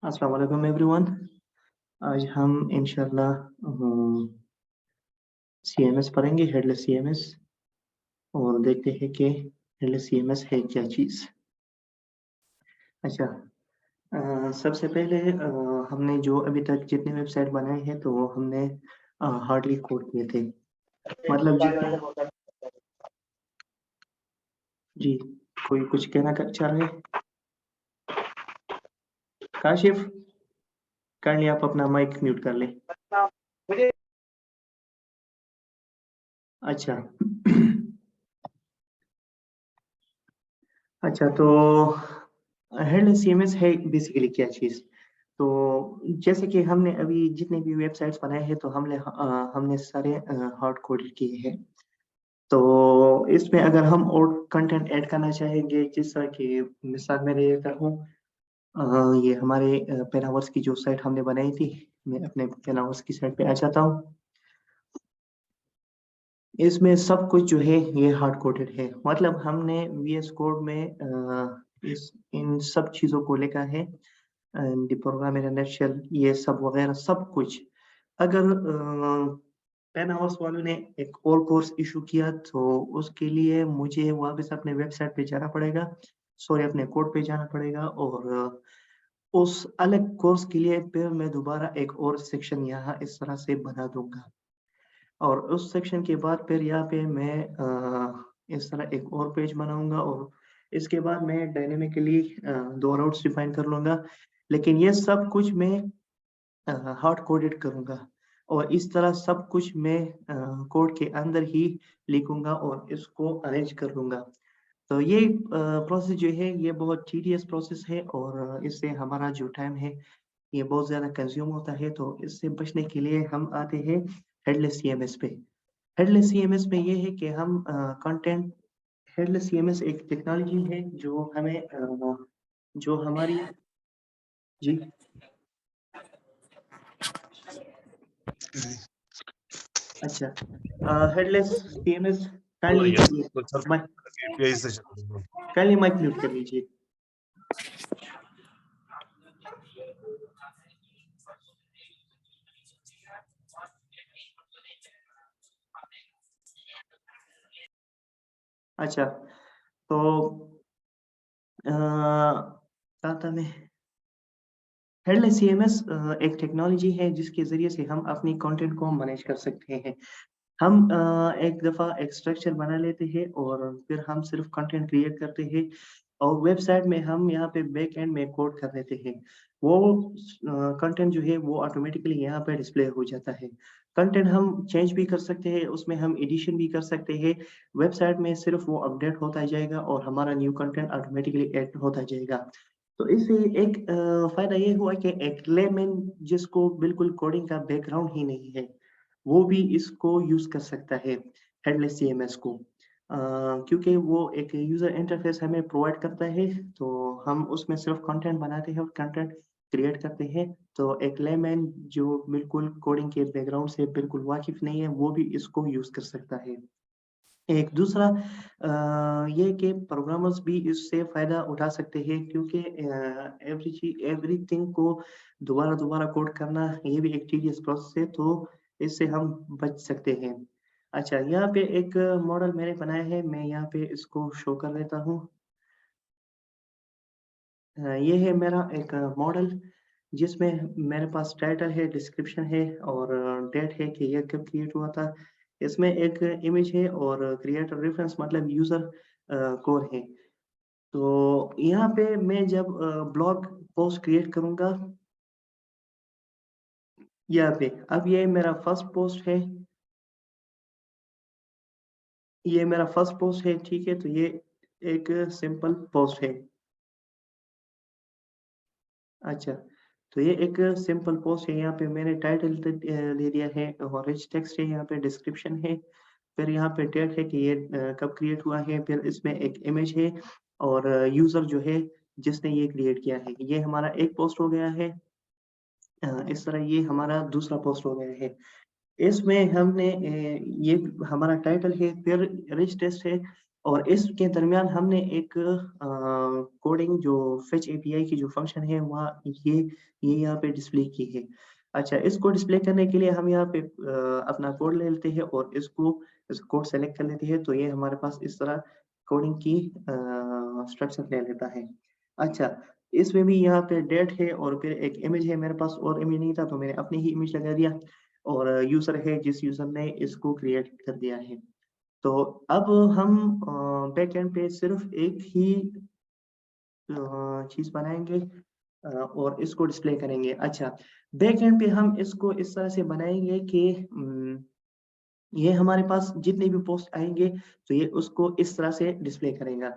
अस्सलाम वालेकुम एवरीवन। आज हम इंशाल्लाह सीएमएस पढ़ेंगे, हेडलेस सीएमएस, और देखते हैं कि हेडलेस सीएमएस है क्या चीज़। अच्छा, सबसे पहले हमने जो अभी तक जितने वेबसाइट बनाए हैं तो वो हमने हार्डली कोड किए थे, मतलब जितने। जी, कोई कुछ चाह रहे हैं? काशिफ, कर लिया, आप अपना माइक म्यूट कर लें। अच्छा अच्छा, तो हेडलेस सीएमएस है बेसिकली क्या चीज़? तो जैसे कि हमने अभी जितने भी वेबसाइट्स बनाए हैं तो हमने सारे हार्ड कोडेड किए हैं। तो इसमें अगर हम और कंटेंट ऐड करना चाहेंगे, जिस तरह की मिसाल मैं लेता हूँ, ये हमारे पेनावर्स की जो साइट हमने बनाई थी, मैं अपने पेनावर्स की साइट पे आ जाता हूँ। इसमें सब कुछ जो है ये हार्ड कोडेड है, मतलब हमने वीएस कोड में इस इन सब चीज़ों को लिखा है। The program in a nutshell, ये सब वगैरह सब कुछ। अगर पेन हाउस वालों ने एक और कोर्स इशू किया तो उसके लिए मुझे वापस अपने वेबसाइट पे जाना पड़ेगा, सॉरी अपने कोड पे जाना पड़ेगा, और उस अलग कोर्स के लिए फिर मैं दोबारा एक और सेक्शन यहाँ इस तरह से बना दूंगा, और उस सेक्शन के बाद फिर यहाँ पे मैं इस तरह एक और पेज बनाऊंगा, और इसके बाद मैं डायनेमिकली दो राउट्स डिफाइन कर लूंगा। लेकिन ये सब कुछ मैं हार्ड कोडेड करूंगा, और इस तरह सब कुछ मैं कोड के अंदर ही लिखूंगा और इसको अरेंज कर लूंगा। तो ये प्रोसेस जो है ये बहुत टीडियस प्रोसेस है, और इससे हमारा जो टाइम है ये बहुत ज़्यादा कंज्यूम होता है। तो इससे बचने के लिए हम आते हैं हेडलेस सीएमएस पे। हेडलेस सीएमएस में ये है कि हम कंटेंट, हेडलेस सीएमएस एक टेक्नोलॉजी है जो हमें जो हमारी, जी अच्छा, headless CMS, kindly mic API से चल काइंडली माइक म्यूट कर लीजिए। अच्छा, तो कहाँ था मैं? हेडलेस सीएमएस एक टेक्नोलॉजी है जिसके ज़रिए से हम अपनी कंटेंट को मैनेज कर सकते हैं। हम एक दफ़ा एक स्ट्रक्चर बना लेते हैं और फिर हम सिर्फ कंटेंट क्रिएट करते हैं, और वेबसाइट में हम यहाँ पे बैक एंड में कोड कर देते हैं। वो कंटेंट जो है वो ऑटोमेटिकली यहाँ पे डिस्प्ले हो जाता है। कंटेंट हम चेंज भी कर सकते हैं, उसमें हम एडिशन भी कर सकते हैं। वेबसाइट में सिर्फ वो अपडेट होता जाएगा और हमारा न्यू कंटेंट ऑटोमेटिकली ऐड होता जाएगा। तो इससे एक फ़ायदा ये हुआ कि एक लेमैन जिसको बिल्कुल कोडिंग का बैकग्राउंड ही नहीं है, वो भी इसको यूज़ कर सकता है, हेडलेस सीएमएस को। क्योंकि वो एक यूज़र इंटरफेस हमें प्रोवाइड करता है, तो हम उसमें सिर्फ कंटेंट बनाते हैं और कंटेंट क्रिएट करते हैं। तो एक लेमैन जो बिल्कुल कोडिंग के बैकग्राउंड से बिल्कुल वाकिफ़ नहीं है, वो भी इसको यूज़ कर सकता है। एक दूसरा ये कि प्रोग्रामर्स भी इससे फ़ायदा उठा सकते हैं, क्योंकि एवरीथिंग को दोबारा-दोबारा कोड करना ये भी एक टीडियस प्रोसेस है, तो इससे हम बच सकते हैं। अच्छा, यहाँ पे एक मॉडल मैंने बनाया है, मैं यहाँ पे इसको शो कर देता हूँ। ये है मेरा एक मॉडल जिसमें मेरे पास टाइटल है, डिस्क्रिप्शन है और डेट है कि ये कब क्रिएट हुआ था। इसमें एक इमेज है और क्रिएटर रेफरेंस मतलब यूज़र कोड है। तो यहाँ पे मैं जब ब्लॉग पोस्ट क्रिएट करूँगा यहाँ पे, अब ये मेरा फर्स्ट पोस्ट है, ये मेरा फर्स्ट पोस्ट है, ठीक है? तो ये एक सिंपल पोस्ट है। अच्छा, तो ये एक सिंपल पोस्ट है, यहाँ पे मैंने टाइटल दे दिया है और रिच टेक्स्ट है, यहाँ पे डिस्क्रिप्शन है, फिर यहाँ पे डेट है कि ये कब क्रिएट हुआ है, फिर इसमें एक इमेज है और यूज़र जो है जिसने ये क्रिएट किया है। ये हमारा एक पोस्ट हो गया है। इस तरह ये हमारा दूसरा पोस्ट हो गया है। इसमें हमने ये हमारा टाइटल है, फिर रिच टेक्स्ट है, और इसके दरमियान हमने एक कोडिंग जो फेच एपीआई की जो फंक्शन है वहाँ ये यहाँ पे डिस्प्ले की है। अच्छा, इसको डिस्प्ले करने के लिए हम यहाँ पे अपना कोड ले लेते हैं और इसको इस कोड सेलेक्ट कर लेते हैं, तो ये हमारे पास इस तरह कोडिंग की स्ट्रक्चर ले लेता है। अच्छा, इसमें भी यहाँ पे डेट है और फिर एक इमेज है, मेरे पास और इमेज नहीं था तो मैंने अपनी ही इमेज लगा दिया और यूज़र है जिस यूज़र ने इसको क्रिएट कर दिया है। तो अब हम बैक एंड पे सिर्फ़ एक ही चीज़ बनाएँगे और इसको डिस्प्ले करेंगे। अच्छा, बैक एंड पे हम इसको इस तरह से बनाएँगे कि ये हमारे पास जितने भी पोस्ट आएँगे, तो ये उसको इस तरह से डिस्प्ले करेगा।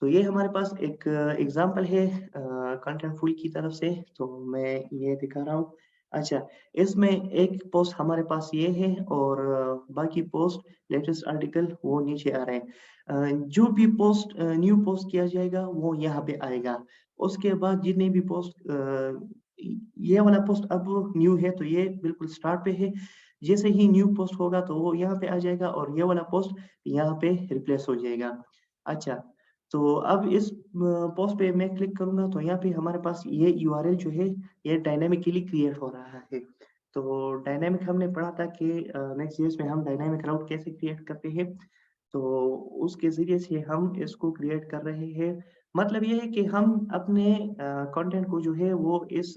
तो ये हमारे पास एक एग्ज़ाम्पल है कंटेंटफुल की तरफ से, तो मैं ये दिखा रहा हूँ। अच्छा, इसमें एक पोस्ट हमारे पास ये है और बाकी पोस्ट लेटेस्ट आर्टिकल वो नीचे आ रहे हैं। जो भी पोस्ट न्यू पोस्ट किया जाएगा वो यहाँ पे आएगा। उसके बाद जितने भी पोस्ट ये वाला पोस्ट अब न्यू है तो ये बिल्कुल स्टार्ट पे है। जैसे ही न्यू पोस्ट होगा तो वो यहाँ पे आ जाएगा और ये वाला पोस्ट यहाँ पे रिप्लेस हो जाएगा। अच्छा, तो अब इस पोस्ट पे मैं क्लिक करूँगा तो यहाँ पे हमारे पास ये यूआरएल जो है ये डायनामिकली क्रिएट हो रहा है। तो डायनामिक हमने पढ़ा था कि नेक्स्ट.जेएस में हम डायनामिक राउट कैसे क्रिएट करते हैं, तो उसके ज़रिए से हम इसको क्रिएट कर रहे हैं। मतलब ये है कि हम अपने कंटेंट को जो है वो इस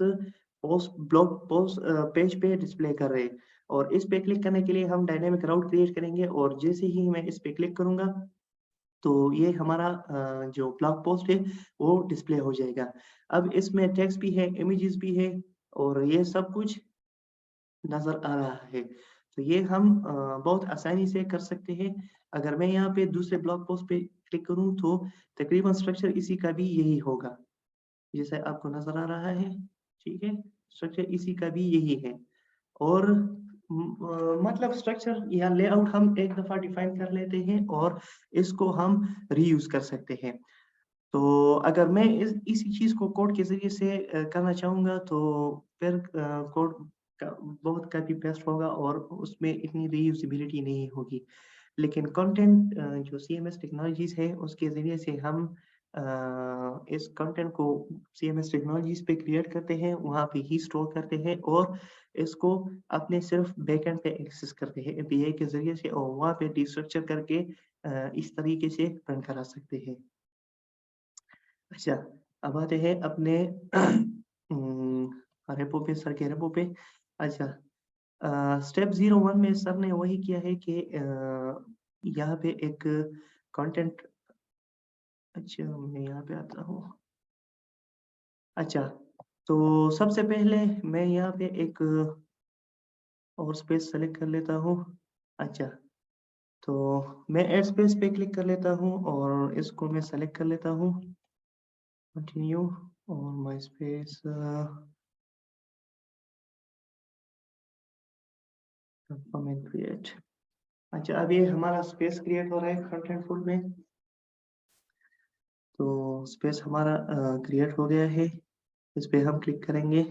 ब्लॉग पोस्ट पेज पे डिस्प्ले कर रहे हैं और इस पे क्लिक करने के लिए हम डायनामिक राउट क्रिएट करेंगे और जैसे ही मैं इस पे क्लिक करूँगा तो ये हमारा जो ब्लॉग पोस्ट है वो डिस्प्ले हो जाएगा। अब इसमें टेक्स्ट भी है, इमेजेस भी है और ये सब कुछ नज़र आ रहा है। तो ये हम बहुत आसानी से कर सकते हैं। अगर मैं यहाँ पे दूसरे ब्लॉग पोस्ट पे क्लिक करूँ तो तकरीबन स्ट्रक्चर इसी का भी यही होगा। जैसे आपको नज़र आ रहा है, ठीक है? स्ट्रक्चर इसी का भी यही है और मतलब स्ट्रक्चर या लेआउट हम एक दफ़ा डिफाइन कर लेते हैं और इसको हम रीयूज़ कर सकते हैं। तो अगर मैं इसी चीज़ को कोड के ज़रिए से करना चाहूँगा तो फिर कोड का बहुत कॉपी पेस्ट होगा और उसमें इतनी रीयूज़ेबिलिटी नहीं होगी। लेकिन कंटेंट जो सीएमएस टेक्नोलॉजीज़ है उसके ज़रिए से हम इस कंटेंट को सीएमएस टेक्नोलॉजीज़ पे क्रिएट करते हैं, वहाँ पे ही स्टोर करते हैं और इसको अपने सिर्फ़ बैकएंड पे एक्सेस करते हैं एपीआई के ज़रिए से और वहाँ पे डिस्ट्रक्चर करके इस तरीके से रन करा सकते हैं। अच्छा, अब आते हैं अपने रेपो पे, सर के रेपो पे। अच्छा, स्टेप 01 में सर ने वही किया है कि यहाँ पे एक कंटेंट अच्छा, मैं यहाँ पे आता हूँ। अच्छा, तो सबसे पहले मैं यहाँ पे एक और स्पेस सेलेक्ट कर लेता हूँ। अच्छा, तो मैं ऐड स्पेस पे क्लिक कर लेता हूँ और इसको मैं सेलेक्ट कर लेता हूँ, कंटिन्यू और my space confirm and create. अच्छा, अब ये हमारा स्पेस क्रिएट हो रहा है कंटेंटफुल में, तो स्पेस हमारा क्रिएट हो गया है। इस पे हम क्लिक करेंगे।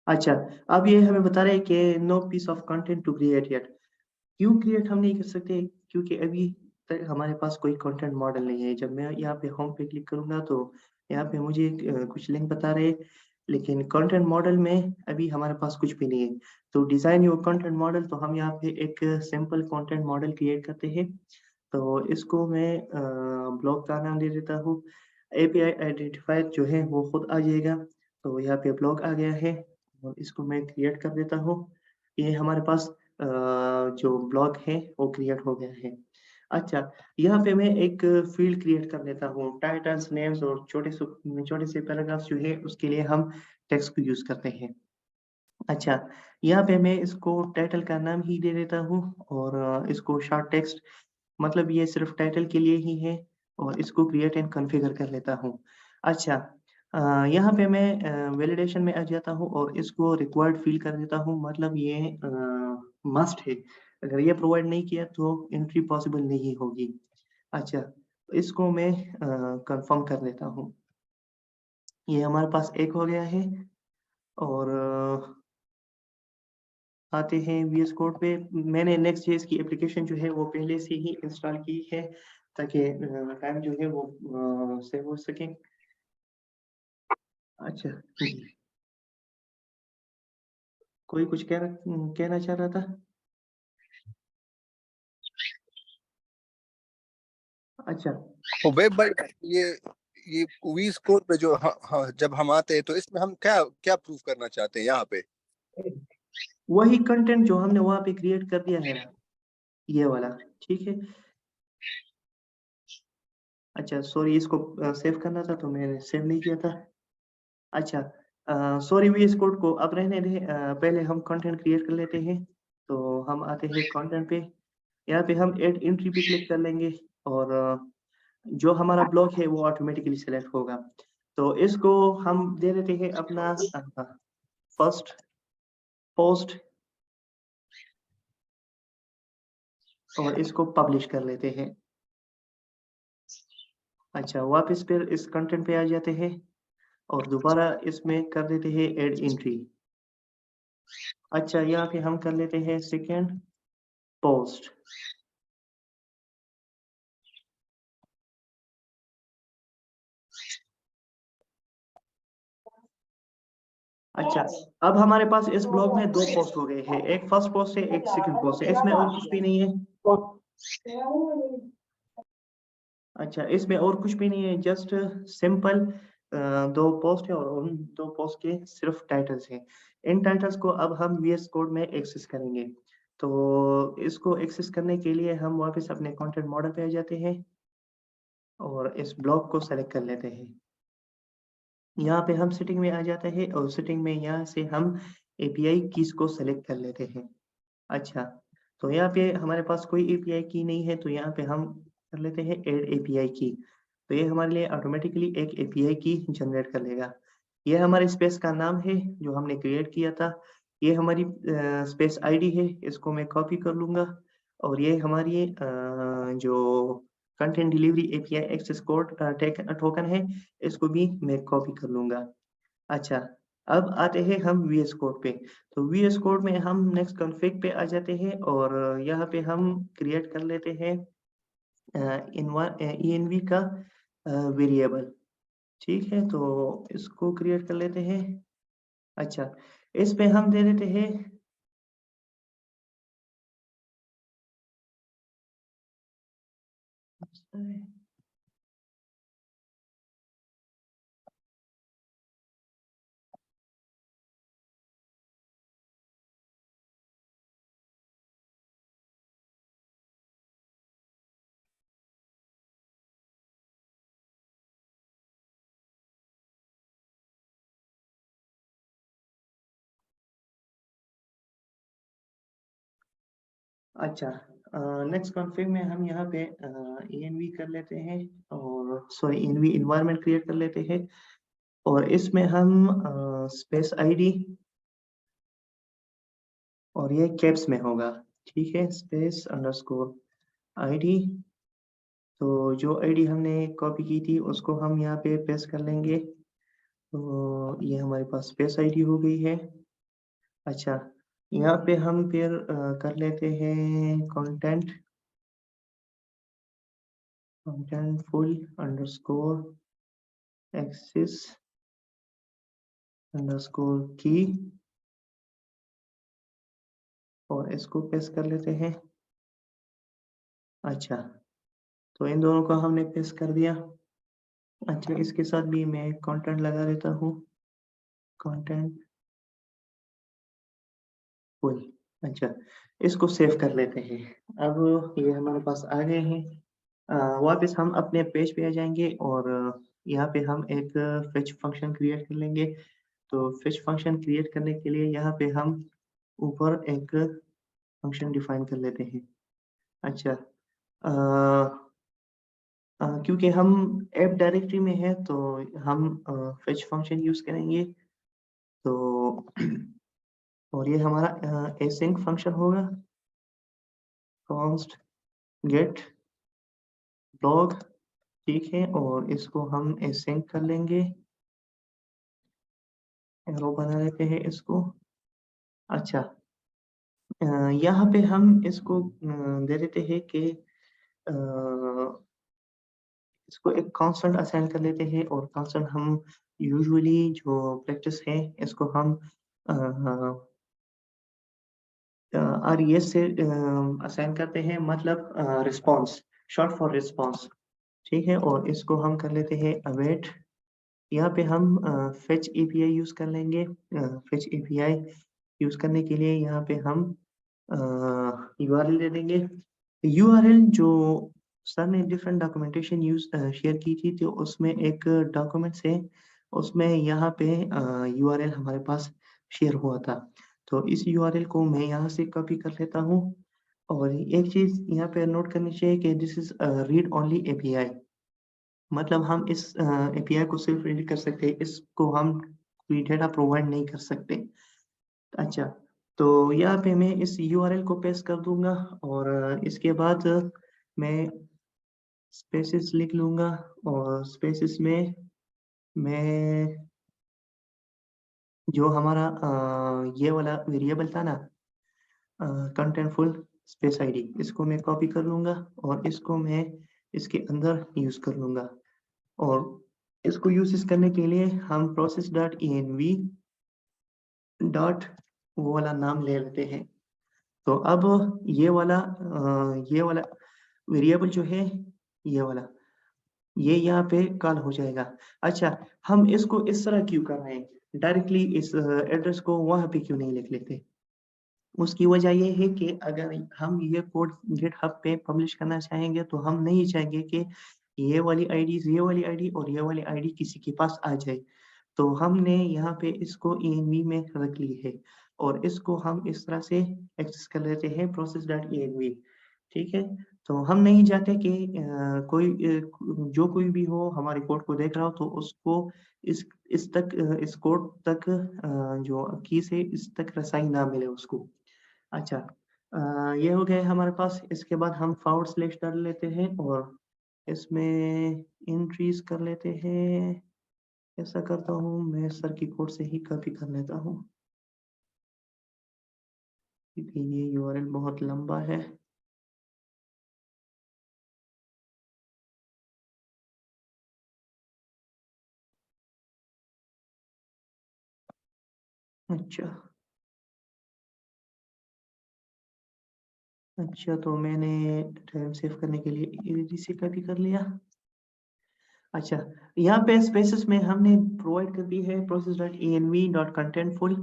अच्छा, अब ये हमें बता रहा है कि no piece of content to create yet. क्यों क्रिएट हम नहीं कर सकते? क्योंकि अभी तक हमारे पास कोई कंटेंट मॉडल नहीं है। जब मैं यहाँ पे होम पे क्लिक करूँगा तो यहाँ पे मुझे कुछ लिंक बता रहे हैं, लेकिन कंटेंट मॉडल में अभी हमारे पास कुछ भी नहीं है। तो डिज़ाइन योर कंटेंट मॉडल, तो हम यहाँ पे एक सिंपल कंटेंट मॉडल क्रिएट करते हैं। तो इसको मैं ब्लॉग का नाम दे देता हूँ। एपीआई आइडेंटिफायर जो है वो खुद आ जाएगा। तो यहाँ पे ब्लॉग आ गया है और इसको मैं क्रिएट कर देता हूँ। ये हमारे पास जो ब्लॉग है वो क्रिएट हो गया है। अच्छा, यहाँ पे मैं एक फ़ील्ड क्रिएट कर लेता हूँ। टाइटल्स, नेम्स और छोटे से पैराग्राफ्स जो है उसके लिए हम टेक्स्ट को यूज़ करते हैं। अच्छा, यहाँ पे मैं इसको टाइटल का नाम ही दे देता हूँ और इसको शॉर्ट टेक्स्ट, मतलब ये सिर्फ़ टाइटल के लिए ही है और इसको क्रिएट एंड कॉन्फ़िगर कर लेता हूँ। अच्छा, यहाँ पे मैं वैलिडेशन में आ जाता हूँ और इसको रिक्वायर्ड फ़ील्ड कर देता हूँ, मतलब ये मस्ट है। अगर ये प्रोवाइड नहीं किया तो एंट्री पॉसिबल नहीं होगी। अच्छा, इसको मैं कन्फर्म कर देता हूँ। ये हमारे पास एक हो गया है और आते हैं VS कोड पे। मैंने Next.js की एप्लीकेशन जो है वो पहले से ही इंस्टॉल की है ताकि टाइम जो है वो सेव हो सके। अच्छा जी, कोई कुछ कहना चाह रहा था? अच्छा वेब भाई, ये वीज कोड पे जो जब हम आते हैं तो इसमें हम क्या क्या प्रूफ करना चाहते हैं यहाँ पे? वही कंटेंट जो हमने वहाँ पे क्रिएट कर दिया है ना, ये वाला। ठीक है। अच्छा सॉरी, इसको सेव करना था तो मैंने सेव नहीं किया था। अच्छा सॉरी, VS कोड को अब रहने दें। पहले हम कंटेंट क्रिएट कर लेते हैं। तो हम आते हैं कंटेंट पे। यहाँ पे हम ऐड एंट्री पे क्लिक कर लेंगे और जो हमारा ब्लॉक है वो ऑटोमेटिकली सिलेक्ट होगा। तो इसको हम दे देते हैं अपना फर्स्ट पोस्ट और इसको पब्लिश कर लेते हैं। अच्छा वापस फिर इस कंटेंट पे आ जाते हैं और दोबारा इसमें कर देते हैं ऐड एंट्री। अच्छा यहाँ पे हम कर लेते हैं सेकेंड पोस्ट। अच्छा अब हमारे पास इस ब्लॉग में दो पोस्ट हो गए हैं, एक फर्स्ट पोस्ट है एक सेकंड पोस्ट है, इसमें और कुछ भी नहीं है। अच्छा इसमें और कुछ भी नहीं है, जस्ट सिंपल दो पोस्ट है और उन दो पोस्ट के सिर्फ टाइटल्स हैं। इन टाइटल्स को अब हम VS कोड में एक्सेस करेंगे। तो इसको एक्सेस करने के लिए हम वापस अपने कंटेंट मॉडल पे आ जाते हैं और इस ब्लॉक को सेलेक्ट कर लेते हैं। यहाँ पे हम सेटिंग में आ जाते हैं और सेटिंग में यहाँ से हम API कीज को सेलेक्ट कर लेते हैं। अच्छा तो यहाँ पे हमारे पास कोई API की नहीं है तो यहाँ पे हम कर लेते हैं ऐड API की। तो ये हमारे लिए ऑटोमेटिकली एक API की जनरेट कर लेगा। ये हमारे स्पेस का नाम है जो हमने क्रिएट किया था। ये हमारी स्पेस आईडी है, इसको मैं कॉपी कर लूँगा और ये हमारी जो content delivery API access code token है, इसको भी मैं कॉपी कर लूँगा। अच्छा अब आते हैं हम VS कोड पे। तो VS कोड में हम नेक्स्ट कॉन्फ़िग पे आ जाते हैं और यहाँ पे हम क्रिएट कर लेते हैं env का वेरिएबल। ठीक है तो इसको क्रिएट कर लेते हैं। अच्छा इस पे हम दे देते हैं अच्छा नेक्स्ट कॉन्फ़िग में हम यहाँ पे env कर लेते हैं और सॉरी env इन्वायरमेंट क्रिएट कर लेते हैं और इसमें हम स्पेस आईडी और ये कैप्स में होगा। ठीक है स्पेस अंडरस्कोर आईडी। तो जो आईडी हमने कॉपी की थी उसको हम यहाँ पे पेस्ट कर लेंगे। तो ये हमारे पास स्पेस आईडी हो गई है। अच्छा यहाँ पे हम फिर कर लेते हैं content full underscore axis underscore की और इसको पेस्ट कर लेते हैं। अच्छा तो इन दोनों को हमने पेस्ट कर दिया। अच्छा इसके साथ भी मैं कंटेंट लगा देता हूँ, कंटेंट फुल। अच्छा इसको सेव कर लेते हैं। अब ये हमारे पास आ गए हैं। वापस हम अपने पेज पे आ जाएंगे और यहाँ पे हम एक फेच फंक्शन क्रिएट कर लेंगे। तो फेच फंक्शन क्रिएट करने के लिए यहाँ पे हम ऊपर एक फंक्शन डिफाइन कर लेते हैं। अच्छा क्योंकि हम ऐप डायरेक्टरी में है तो हम फेच फंक्शन यूज करेंगे। तो और ये हमारा एसिंक फंक्शन होगा, const get log। ठीक है और इसको हम एसिंक कर लेंगे, एरो बना लेते हैं इसको। अच्छा यहाँ पे हम इसको दे देते हैं कि इसको एक कांस्टेंट असाइन कर लेते हैं और कांस्टेंट हम यूजुअली जो प्रैक्टिस है इसको हम RES से असाइन करते हैं, मतलब रिस्पॉन्स, शॉर्ट फॉर रिस्पॉन्स, ठीक है। और इसको हम कर लेते हैं अवेट। यहाँ पे हम फेच API यूज़ कर लेंगे। फेच API यूज़ करने के लिए यहाँ पे हम URL दे देंगे। URL जो सर ने डिफरेंट डॉक्यूमेंटेशन शेयर की थी, तो उसमें एक डॉक्यूमेंट्स है, उसमें यहाँ पे URL हमारे पास शेयर हुआ था। तो इस URL को मैं यहाँ से कॉपी कर लेता हूँ। और एक चीज़ यहाँ पे नोट करनी चाहिए कि this is read only API, मतलब हम इस API को सिर्फ रीड कर सकते हैं, इसको हम कोई डेटा प्रोवाइड नहीं कर सकते। अच्छा, तो यहाँ पे मैं इस URL को पेस्ट कर दूंगा और इसके बाद मैं स्पेसेस लिख लूंगा और स्पेसेस में मैं जो हमारा ये वाला वेरिएबल था ना, कंटेंटफुल स्पेस आईडी, इसको मैं कॉपी कर लूंगा और इसको मैं इसके अंदर यूज कर लूंगा। और इसको यूज करने के लिए हम process.env डॉट वो वाला नाम ले लेते हैं। तो अब ये वाला वेरिएबल जो है, ये वाला, ये यहाँ पे कॉल हो जाएगा। अच्छा, हम इसको इस तरह क्यों कर रहे हैं, डायरेक्टली इस एड्रेस को वहाँ पे क्यों नहीं लिख लेते? उसकी वजह ये है कि अगर हम ये कोड गिटहब पे पब्लिश करना चाहेंगे तो हम नहीं चाहेंगे कि ये वाली आईडी और ये वाली आईडी किसी के पास आ जाए। तो हमने यहाँ पे इसको env में रख ली है और इसको हम इस तरह से एक्सेस कर लेते हैं process.env, ठीक है। तो हम नहीं चाहते कि जो कोई भी हो हमारे कोड को देख रहा हो तो उसको इस कोड तक जो की से इस तक रसाई ना मिले उसको। अच्छा, ये हो गए हमारे पास। इसके बाद हम फॉरवर्ड स्लैश डाल लेते हैं और इसमें इंक्रीज कर लेते हैं। ऐसा करता हूँ मैं, सर की कोड से ही कॉपी कर लेता हूँ क्योंकि ये URL बहुत लंबा है। अच्छा, तो मैंने टाइम सेव करने के लिए easy से कॉपी कर लिया। अच्छा, यहाँ पे स्पेसेस में हमने प्रोवाइड कर दी है process.env.contentful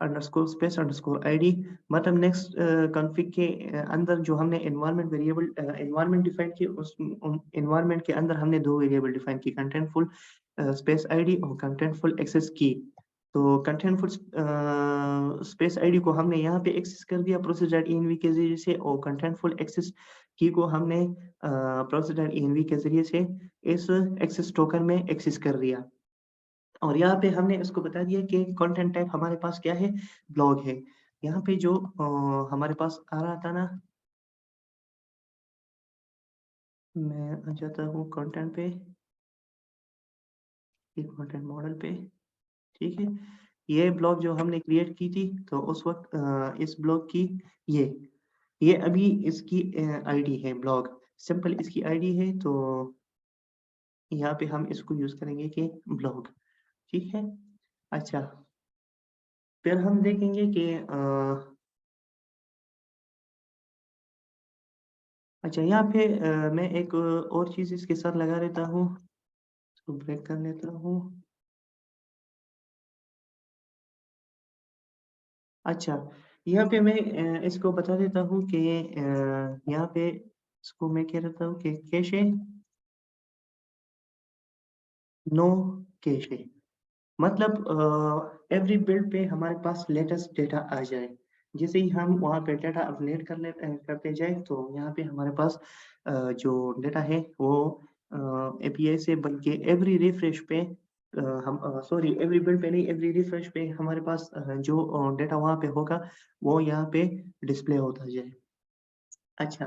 underscore space underscore ID, मतलब नेक्स्ट कॉन्फ़िग के अंदर जो हमने एनवायरनमेंट वेरिएबल एनवायरनमेंट डिफाइन की, उस एनवायरनमेंट के अंदर हमने दो वेरिएबल डिफाइन की, कंटेंटफुल स्पेस आईडी और कंटेंटफुल एक्सेस की। तो कंटेंटफुल स्पेस आईडी को हमने यहाँ पे एक्सेस कर दिया process.env के जरिए से, और कंटेंटफुल एक्सेस की को हमने process.env के जरिए से इस एक्सेस टोकन में एक्सेस कर दिया। और यहाँ पे हमने इसको बता दिया कि कंटेंट टाइप हमारे पास क्या है, ब्लॉग है। यहाँ पे जो हमारे पास आ रहा था ना, मैं आ जाता हूँ कंटेंट पे, कंटेंट मॉडल पे, ठीक है। ये ब्लॉग जो हमने क्रिएट की थी, तो उस वक्त इस ब्लॉग की ये अभी इसकी आईडी है, ब्लॉग सिंपल इसकी आईडी है। तो यहाँ पे हम इसको यूज करेंगे कि ब्लॉग, ठीक है। अच्छा, फिर हम देखेंगे कि अच्छा, यहाँ पे मैं एक और चीज़ इसके साथ लगा लेता हूँ, इसको ब्रेक कर लेता हूँ। अच्छा, यहाँ पे मैं इसको बता देता हूँ कि यहाँ पे इसको मैं कह देता हूँ कि कैशे नो कैशे, मतलब एवरी बिल्ड पे हमारे पास लेटेस्ट डेटा आ जाए। जैसे ही हम वहाँ पे डेटा अपडेट करते जाए, तो यहाँ पे हमारे पास जो डेटा है वो API से बल्कि एवरी रिफ्रेश पे हम सॉरी एवरी बिल्ड पे नहीं, एवरी रिफ्रेश पे हमारे पास जो डेटा वहाँ पे होगा वो यहाँ पे डिस्प्ले होता जाए। अच्छा,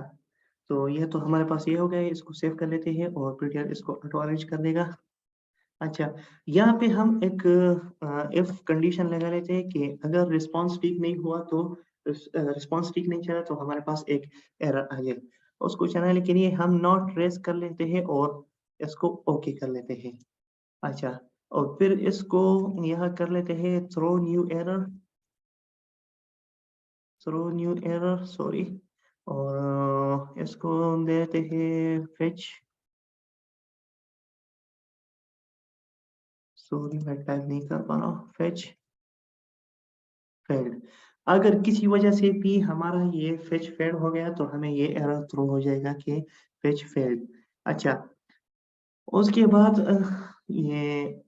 तो ये तो हमारे पास ये हो गया है, इसको सेव कर लेते हैं और प्रिंटर इसको ऑटो अरेंज कर देगा। अच्छा, यहाँ पे हम एक इफ कंडीशन लगा लेते हैं कि अगर रिस्पॉन्स ठीक नहीं हुआ तो रिस्पॉन्स ठीक नहीं चला तो हमारे पास एक एरर आ जाए। उसको चलाने के लिए हम नॉट रेज़ कर लेते हैं और इसको ओके कर लेते हैं। अच्छा, और फिर इसको यहाँ कर लेते हैं थ्रो न्यू एरर सॉरी, और इसको देते हैं फेच। सॉरी मैं टाइप नहीं कर पा रहा हूँ, फेच फेल्ड। अगर किसी वजह से भी हमारा ये फेच फेल्ड हो गया तो हमें ये एरर थ्रो हो जाएगा कि फेच फेल्ड। अच्छा, उसके बाद ये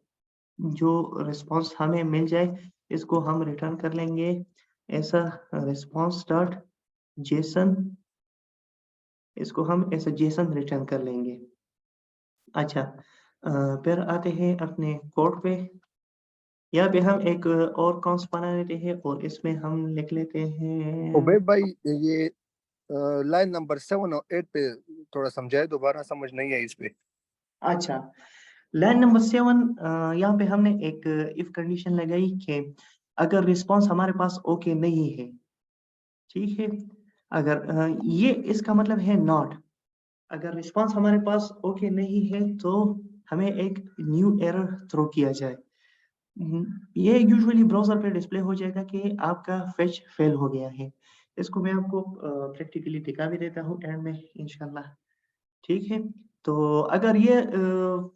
जो रिस्पॉन्स हमें मिल जाए इसको हम रिटर्न कर लेंगे ऐसा रिस्पॉन्स डॉट जेसन, इसको हम ऐसा जेसन रिटर्न कर लेंगे। अच्छा, फिर आते हैं अपने कोड पे। यहाँ पे हम एक और कॉन्स बना लेते हैं और इसमें हम लिख लेते हैं। उबैद भाई, ये लाइन नंबर 7 और 8 पे थोड़ा समझाए, दोबारा समझ नहीं आई इस पे। अच्छा, लाइन नंबर 7 यहाँ पे हमने एक इफ कंडीशन लगाई कि अगर रिस्पॉन्स हमारे पास ओके नहीं है, ठीक है, अगर ये इसका मतलब है नॉट, अगर रिस्पॉन्स हमारे पास ओके नहीं है तो हमें एक न्यू एरर थ्रो किया जाए। ये यूजुअली ब्राउज़र पे डिस्प्ले हो जाएगा कि आपका फेच फेल हो गया है। इसको मैं आपको प्रैक्टिकली दिखा भी देता हूँ एंड में इंशाल्लाह, ठीक है? तो अगर ये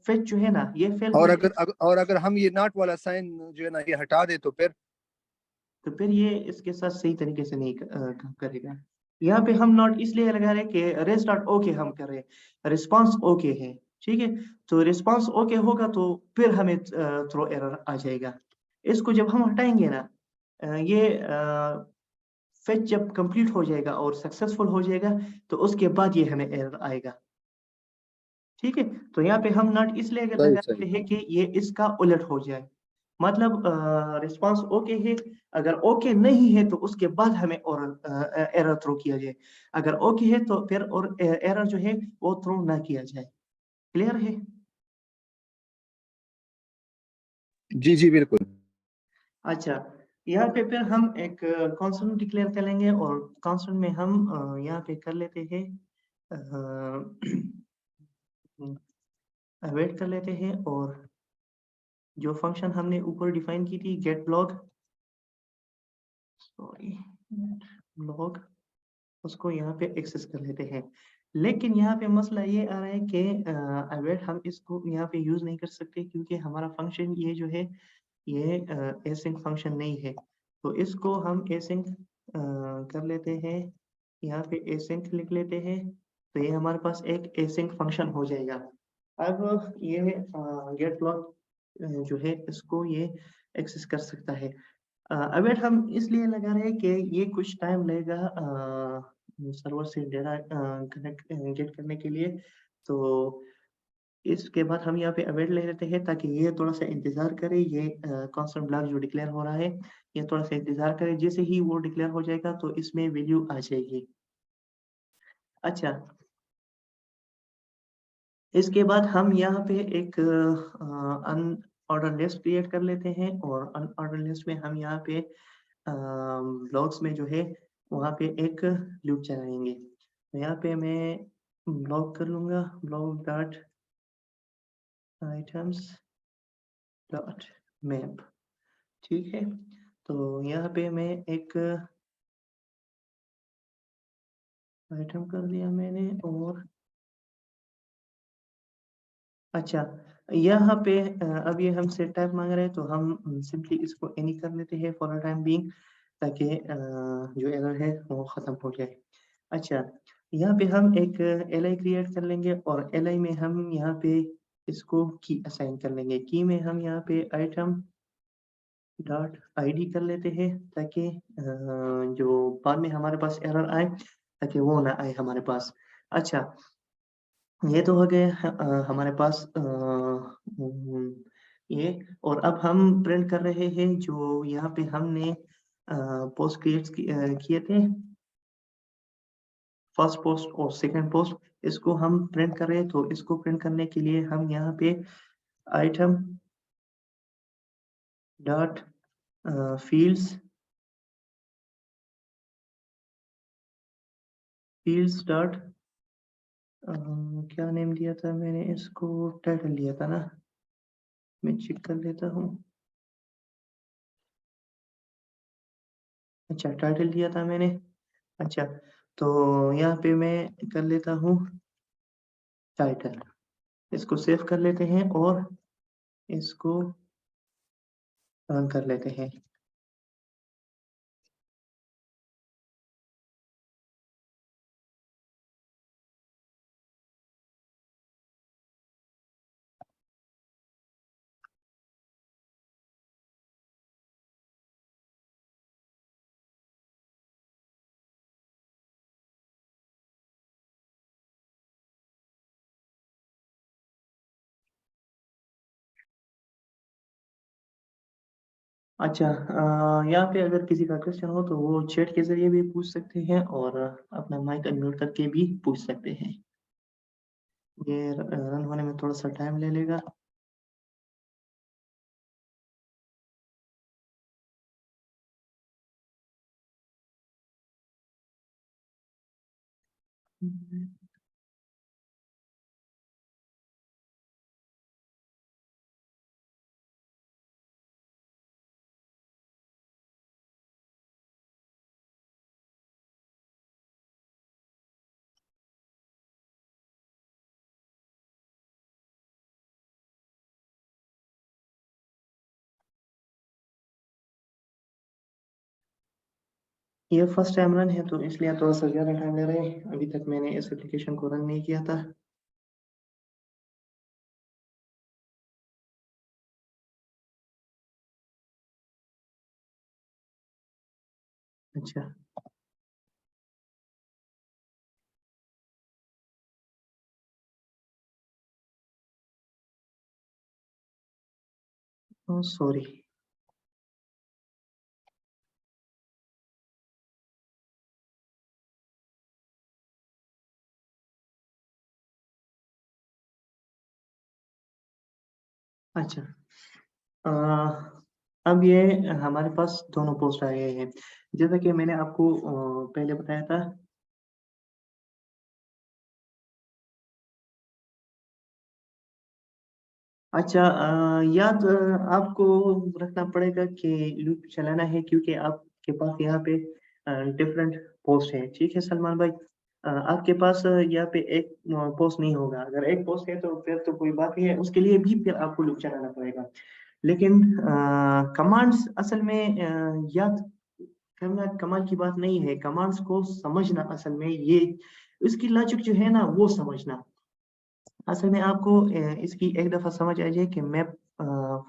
फेच जो है ना, ये फेल हो और जाए अगर हम ये नॉट वाला साइन जो है ना ये हटा दे तो फिर। तो फिर ये इसके साथ सही तरीके से नहीं काम करेगा। यहाँ पे हम नॉट इसलिए लगा रहे हैं कि रेस्टार्ट ओके हम कर रहे हैं, रिस्पॉन्स ओके है, ठीक है? तो रिस्पॉन्स ओके होगा तो फिर हमें थ्रो एरर आ जाएगा। इसको जब हम हटाएँगे ना, ये फेच जब कंप्लीट हो जाएगा और सक्सेसफुल हो जाएगा तो उसके बाद ये हमें एरर आएगा, ठीक है? तो यहाँ पे हम नॉट इसलिए अगर सही लगाते सही। हैं कि ये इसका उलट हो जाए। मतलब रिस्पॉन्स ओके है, अगर ओके नहीं है तो उसके बाद हमें और एरर थ्रो किया जाए। अगर ओके है तो फिर और एरर जो है वो थ्रो ना किया जाए। क्लियर है? जी जी बिल्कुल। अच्छा, यहाँ पे फिर हम एक कांस्टेंट डिक्लेयर कर लेंगे और कांस्टेंट में हम यहाँ पे कर लेते हैं वेट कर लेते हैं और जो फंक्शन हमने ऊपर डिफाइन की थी गेट ब्लॉक, सॉरी ब्लॉक, उसको यहाँ पे एक्सेस कर लेते हैं। लेकिन यहाँ पे मसला ये आ रहा है कि अवेट हम इसको यहाँ पे यूज़ नहीं कर सकते क्योंकि हमारा फंक्शन ये जो है ये एसिंक फंक्शन नहीं है। तो इसको हम एसिंक कर लेते हैं, यहाँ पे एसिंक लिख लेते हैं, तो ये हमारे पास एक एसिंक फंक्शन हो जाएगा। अब ये गेट ब्लॉक जो है इसको ये एक्सेस कर सकता है। अवेट हम इसलिए लगा रहे हैं कि ये कुछ टाइम लेगा सर्वर से डेटा कनेक्ट गेट करने के लिए। तो इसके बाद हम यहाँ पे अवेट ले लेते हैं ताकि ये थोड़ा-सा इंतज़ार करे, ये कांस्टेंट ब्लॉक जो डिक्लेयर हो रहा है, ये थोड़ा-सा इंतज़ार करे, जैसे ही वो डिक्लेयर हो जाएगा तो इसमें वैल्यू आ जाएगी। अच्छा, इसके बाद हम यहाँ पे एक अनऑर्डर लिस्ट क्रिएट कर लेते हैं और अनऑर्डर लिस्ट में हम यहाँ पे ब्लॉक्स में जो है वहाँ पे एक लूप चलाएँगे। तो यहाँ पे मैं ब्लॉक कर लूँगा, block dot items dot map, ठीक है? तो यहाँ पे मैं एक आइटम कर दिया मैंने और अच्छा, यहाँ पे अब ये हमसे टाइप माँग रहा है तो हम सिंपली इसको एनी कर लेते हैं फॉर द टाइम बीइंग ताकि जो एरर है वो ख़त्म हो जाए। अच्छा, यहाँ पे हम एक एली क्रिएट कर लेंगे और एली में हम यहाँ पे इसको की असाइन कर लेंगे। की में हम यहाँ पे आइटम डॉट आईडी कर लेते हैं ताकि जो बाद में हमारे पास एरर आए ताकि वो ना आए हमारे पास। अच्छा, ये तो हो गए हमारे पास ये, और अब हम प्रिंट कर रहे हैं जो यहाँ पे हमने पोस्ट किए थे, फर्स्ट पोस्ट और सेकंड पोस्ट, इसको हम प्रिंट कर रहे हैं तो इसको प्रिंट करने के लिए हम यहाँ पे item dot fields fields dot क्या नेम दिया था मैंने इसको, टाइटल दिया था ना, मैं चेक कर लेता हूँ। अच्छा टाइटल दिया था मैंने। अच्छा तो यहाँ पे मैं कर लेता हूँ टाइटल, इसको सेव कर लेते हैं और इसको रन कर लेते हैं। अच्छा यहाँ पे अगर किसी का क्वेश्चन हो तो वो चैट के जरिए भी पूछ सकते हैं और अपना माइक अनम्यूट करके भी पूछ सकते हैं। ये रन होने में थोड़ा सा टाइम ले लेगा। ये फर्स्ट टाइम रन है तो इसलिए थोड़ा सा ज़्यादा टाइम ले रहे हैं। अभी तक मैंने इस एप्लीकेशन को रन नहीं किया था। अच्छा सॉरी। अच्छा अ, अब ये हमारे पास दोनों पोस्ट आए हैं जैसा कि मैंने आपको पहले बताया था। अच्छा याद आपको रखना पड़ेगा कि लूप चलाना है क्योंकि आपके पास यहाँ पे डिफरेंट पोस्ट है। ठीक है सलमान भाई, आपके पास यहाँ पे एक पोस्ट नहीं होगा। अगर एक पोस्ट है तो फिर तो कोई बात नहीं है, उसके लिए भी फिर आपको लूप चलाना पड़ेगा। लेकिन कमांड्स असल में याद करना कमाल की बात नहीं है। कमांड्स को समझना असल में ये इसकी लॉजिक जो है ना वो समझना। असल में आपको इसकी एक दफ़ा समझ आ जाए कि मैप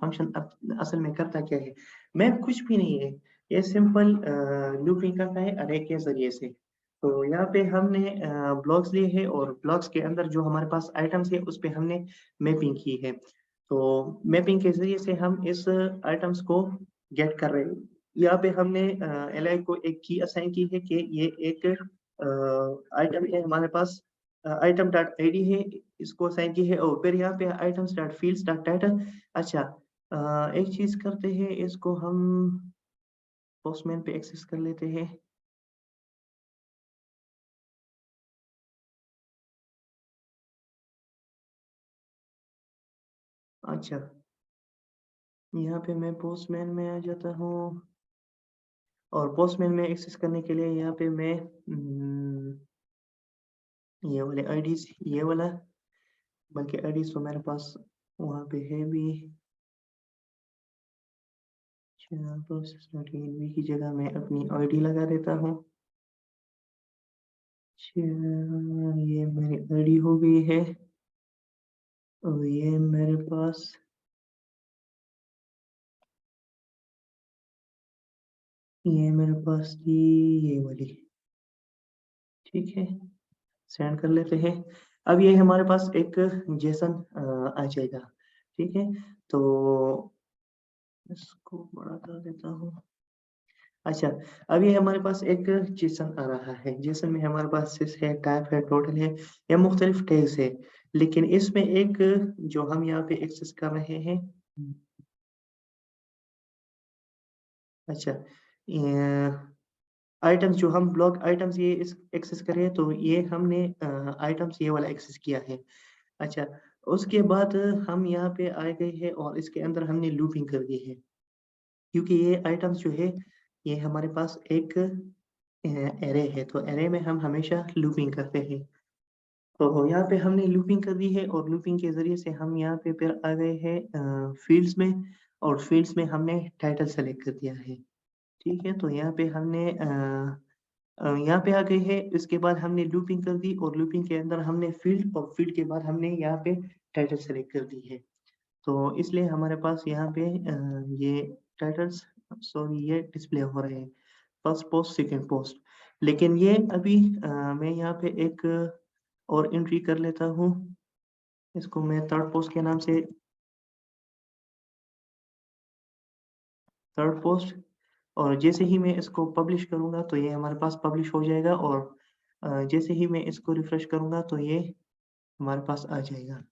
फंक्शन असल में करता क्या है। मैप कुछ भी नहीं है, ये सिंपल लूपिंग करता है अरे के ज़रिए से। तो यहाँ पे हमने ब्लॉक्स लिए हैं और ब्लॉक्स के अंदर जो हमारे पास आइटम्स है उस पे हमने मैपिंग की है। तो मैपिंग के ज़रिए से हम इस आइटम्स को गेट कर रहे हैं। यहाँ पे हमने एल को एक की असाइन की है कि ये एक आइटम है हमारे पास, आइटम डॉट आईडी है, इसको असाइन की है। और फिर यहाँ पे items dot fields dot title. अच्छा एक चीज करते हैं, इसको हम पोस्टमैन पे एक्सेस कर लेते हैं। अच्छा यहाँ पे मैं पोस्टमैन में आ जाता हूँ और पोस्टमैन में एक्सेस करने के लिए यहाँ पे मैं ये वाले आईडीज, ये वाला, बल्कि आईडीज तो मेरे पास वहाँ पे है भी। प्रोसेस डॉट की जगह मैं अपनी आईडी लगा देता हूँ। अच्छा, ये मेरी आईडी हो गई है और ये मेरे पास थी ये वाली। ठीक है सेंड कर लेते हैं। अब ये हमारे पास एक जेसन आ जाएगा। ठीक है तो इसको बड़ा कर देता हूँ। अच्छा अब ये हमारे पास एक जेसन आ रहा है। जेसन में हमारे पास सिस है, टाइप है, टोटल है, या मुख्तलिफ टैग्स है। लेकिन इसमें एक जो हम यहाँ पे एक्सेस कर रहे हैं, अच्छा आइटम्स जो हम ब्लॉक आइटम्स ये इस एक्सेस करें तो ये हमने आइटम्स ये वाला एक्सेस किया है। अच्छा, उसके बाद हम यहाँ पे आ गए हैं और इसके अंदर हमने लूपिंग कर दी है, क्योंकि ये आइटम्स जो है ये हमारे पास एक एरे है, तो एरे में हम हमेशा लूपिंग करते हैं। तो यहाँ पे हमने लूपिंग कर दी है और लूपिंग के ज़रिए से हम यहाँ पे फिर आ गए हैं फील्ड्स में, और फील्ड्स में हमने टाइटल सेलेक्ट कर दिया है। ठीक है, तो यहाँ पे हमने यहाँ पे आ गए हैं, इसके बाद हमने लूपिंग कर दी और लूपिंग के अंदर हमने फील्ड, और फील्ड के बाद हमने यहाँ पे टाइटल सेलेक्ट कर दी है। तो इसलिए हमारे पास यहाँ पे ये टाइटल्स, सॉरी, ये डिस्प्ले हो रहे हैं, फर्स्ट पोस्ट, सेकंड पोस्ट। लेकिन ये अभी मैं यहाँ पे एक और एंट्री कर लेता हूँ, इसको मैं थर्ड पोस्ट के नाम से, थर्ड पोस्ट, और जैसे ही मैं इसको पब्लिश करूँगा तो ये हमारे पास पब्लिश हो जाएगा, और जैसे ही मैं इसको रिफ्रेश करूँगा तो ये हमारे पास आ जाएगा।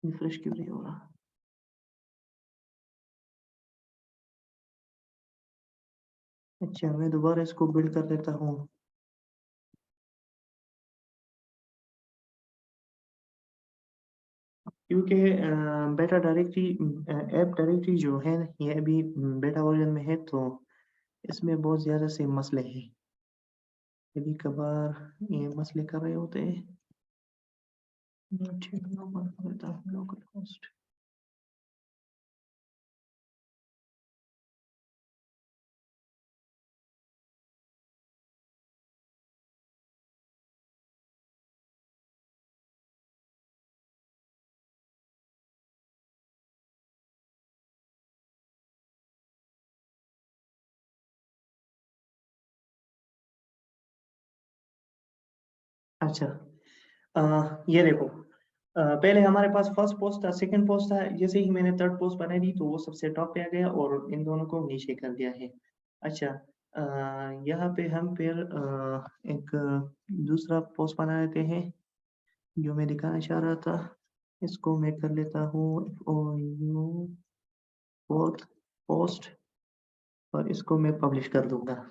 रिफ्रेश क्यों नहीं हो रहा? अच्छा, मैं दोबारा इसको बिल्ड कर लेता हूँ। क्योंकि बेटा डायरेक्टरी, ऐप डायरेक्टरी जो है ये अभी बेटा वर्जन में है, तो इसमें बहुत ज़्यादा से मसले हैं। कभी कभार ये मसले कर रहे होते हैं। ठीक है, ओपन कर देता हूँ लोकल होस्ट। अच्छा, ये देखो, पहले हमारे पास फर्स्ट पोस्ट था, सेकंड पोस्ट था, जैसे ही मैंने थर्ड पोस्ट बना दी तो वो सबसे टॉप पे आ गया और इन दोनों को नीचे कर दिया है। अच्छा, यहाँ पे हम फिर एक दूसरा पोस्ट बना लेते हैं जो मैं दिखाना चाह रहा था। इसको मैं कर लेता हूँ फोर्थ पोस्ट, और इसको मैं पब्लिश कर दूंगा।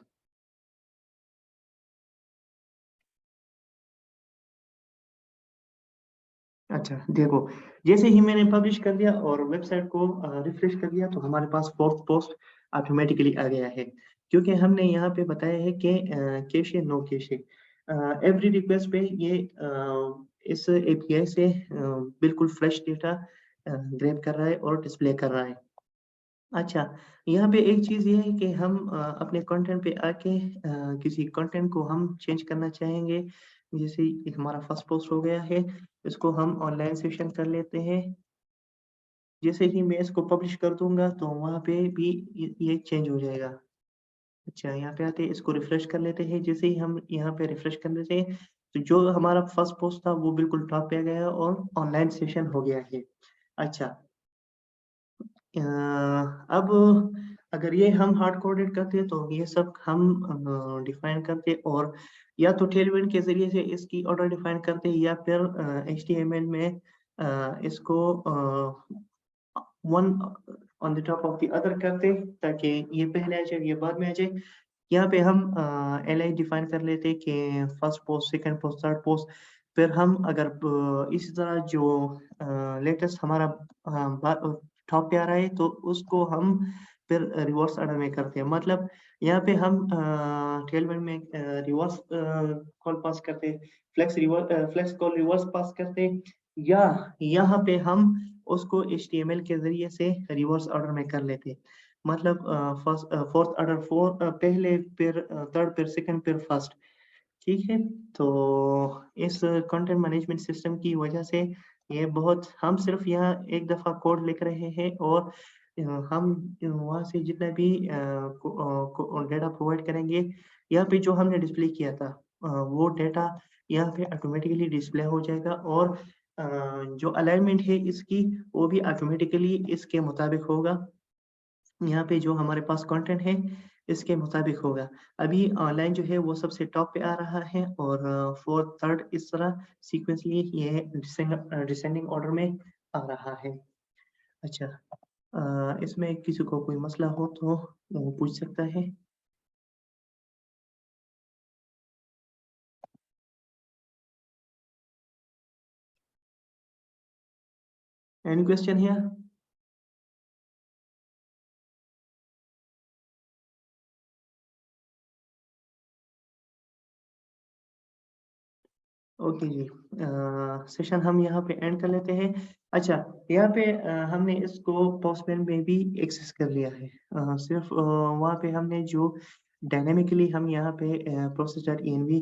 अच्छा, देखो, जैसे ही मैंने पब्लिश कर दिया और वेबसाइट को रिफ्रेश कर दिया तो हमारे पास फोर्थ पोस्ट ऑटोमेटिकली आ गया है, क्योंकि हमने यहाँ पे बताया है कि cache no cache, every request पे ये इस एपीआई से बिल्कुल फ्रेश डेटा ग्रैब कर रहा है और डिस्प्ले कर रहा है। अच्छा, यहाँ पे एक चीज़ ये है कि हम अपने कंटेंट पे आके किसी कंटेंट को हम चेंज करना चाहेंगे। जैसे ये हमारा फर्स्ट पोस्ट हो गया है, इसको हम ऑनलाइन सेशन कर लेते हैं। जैसे ही मैं इसको पब्लिश कर दूँगा तो वहाँ पे भी ये चेंज हो जाएगा। अच्छा, यहाँ पे आते हैं, इसको रिफ्रेश कर लेते हैं। जैसे ही हम यहाँ पे रिफ्रेश कर लेते हैं, तो जो हमारा फर्स्ट पोस्ट था वो बिल्कुल टॉप पे आ गया और ऑनलाइन सेशन हो गया है। अच्छा, अब अगर ये हम हार्ड कोडेड करते तो ये सब हम डिफाइन करते, और या तो टेलविंड के ज़रिए से इसकी ऑर्डर डिफाइन करते, या फिर एचटीएमएल में इसको one on the top of the other करते, ताकि ये पहले आ जाए, ये बाद में आ जाए। यहाँ पे हम एलआई डिफाइन कर लेते कि first post, second post, third post. फिर हम अगर इसी तरह जो लेटेस्ट हमारा टॉप पे आ रहा है तो उसको हम फिर रिवर्स ऑर्डर में करते हैं। मतलब यहाँ पे हम टेलमेंट में रिवर्स कॉल पास करते, फ्लेक्स कॉल रिवर्स पास करते, या यहाँ पे हम उसको एचटीएमएल के जरिए से रिवर्स ऑर्डर में कर लेते। मतलब फर्स्ट फोर्थ ऑर्डर पहले, फिर थर्ड, फिर सेकंड, फिर फर्स्ट। ठीक है, तो इस कंटेंट मैनेजमेंट सिस्टम की वजह से ये बहुत, हम सिर्फ यहाँ एक दफ़ा कोड लिख रहे हैं और हम वहाँ से जितना भी डेटा प्रोवाइड करेंगे, यहाँ पे जो हमने डिस्प्ले किया था वो डेटा यहाँ पे ऑटोमेटिकली डिस्प्ले हो जाएगा, और जो अलाइनमेंट है इसकी वो भी ऑटोमेटिकली इसके मुताबिक होगा। यहाँ पे जो हमारे पास कंटेंट है इसके मुताबिक होगा। अभी ऑनलाइन जो है वो सबसे टॉप पे आ रहा है और 4th, 3rd इस तरह सीक्वेंसली ये डिसेंडिंग ऑर्डर में आ रहा है। अच्छा, इसमें किसी को कोई मसला हो तो वो पूछ सकता है। Any question here? ओके जी, सेशन हम यहाँ पे एंड कर लेते हैं। अच्छा, यहाँ पे हमने इसको पोस्टमैन में भी एक्सेस कर लिया है। सिर्फ वहाँ पे हमने जो डायनेमिकली हम यहाँ पे process.env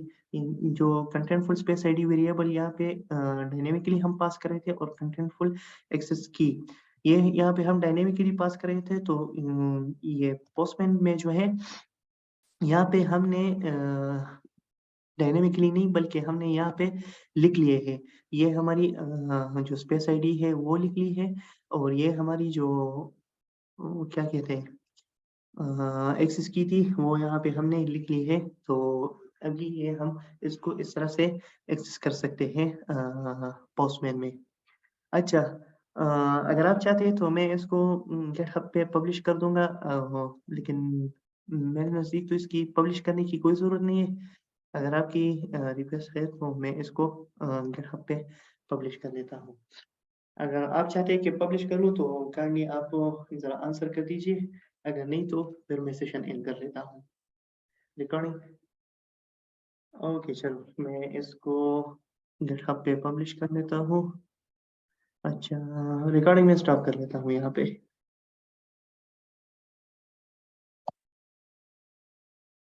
जो कंटेंटफुल स्पेस आईडी वेरिएबल यहाँ पे डायनेमिकली हम पास कर रहे थे और कंटेंटफुल एक्सेस की ये यहाँ पे हम डायनेमिकली पास कर रहे थे। तो ये पोस्टमैन में जो है यहाँ पे हमने डायनेमिकली नहीं बल्कि हमने यहाँ पे लिख लिए हैं। ये हमारी जो स्पेस आईडी है वो लिख ली है और ये हमारी जो क्या कहते हैं एक्सेस की थी वो यहाँ पे हमने लिख ली है। तो अभी ये हम इसको इस तरह से एक्सेस कर सकते हैं पोस्टमैन में। अच्छा, अगर आप चाहते हैं तो मैं इसको गिटहब पे पब्लिश कर दूँगा, लेकिन मेरे नज़दीक तो इसकी पब्लिश करने की कोई ज़रूरत नहीं है। अगर आपकी रिक्वेस्ट है तो मैं इसको गिटहब पे पब्लिश कर देता हूँ। अगर आप चाहते हैं कि पब्लिश करूँ तो काइंडली आप ज़रा आंसर कर दीजिए, अगर नहीं तो फिर मैं सेशन एंड कर लेता हूँ। रिकॉर्डिंग ओके, चलो मैं इसको गिटहब पे पब्लिश कर देता हूँ। अच्छा, रिकॉर्डिंग में स्टॉप कर लेता हूँ यहाँ पे।